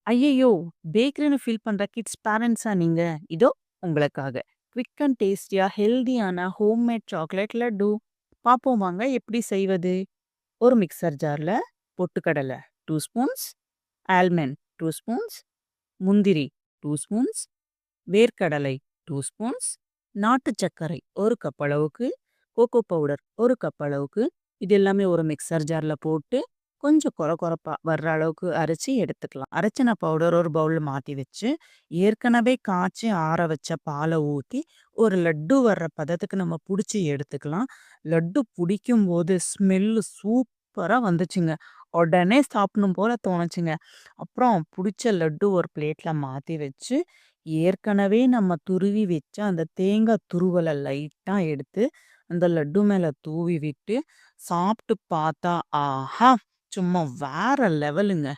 ஐயய்யோ! பேக்கரின்னு ஃபீல் பண்ற கிட்ஸ் பேரண்ட்ஸா நீங்க? இதோ உங்களுக்காக. குவிக் அண்ட் டேஸ்டியா ஹெல்தியான ஹோம்மேட் சாக்லேட் லட்டு. பாப்போம் வாங்க எப்படி செய்வது? ஒரு மிக்ஸர் ஜார்ல பொட்டுக்கடலை 2 ஸ்பூன்ஸ், ஆல்மண்ட் 2 ஸ்பூன்ஸ், முந்திரி 2 ஸ்பூன்ஸ், வேர்க்கடலை 2 ஸ்பூன்ஸ், நாட்டு சர்க்கரை 1 கப் அளவுக்கு, கோகோ பவுடர் 1 கப் அளவுக்கு, இது எல்லாமே ஒரு மிக்ஸர் ஜார்ல போட்டு கொஞ்சம் கொரகொரப்பா வர்ற அளவுக்கு அரைச்சு எடுத்துக்கலாம். அரைச்சன பவுடர் ஒரு பவுல்ல மாத்தி வச்சு, ஏற்கனவே காய்ச்சி ஆற வச்ச பால ஊத்தி, ஒரு லட்டு வர்ற பதத்துக்கு நம்ம புடிச்சு எடுத்துக்கலாம். லட்டு புடிக்கும்போது ஸ்மெல்லு சூப்பரா வந்துச்சுங்க. உடனே சாப்பிடணும் போல தோணுச்சுங்க. அப்புறம் புடிச்ச லட்டு ஒரு பிளேட்ல மாத்தி வச்சு, ஏற்கனவே நம்ம துருவி வச்ச அந்த தேங்காய் துருவல லைட்டா எடுத்து, அந்த லட்டு மேல தூவி விட்டு, சாப்பிட்டு பார்த்தா, ஆஹா! சும்மா வேற லெவலுங்க.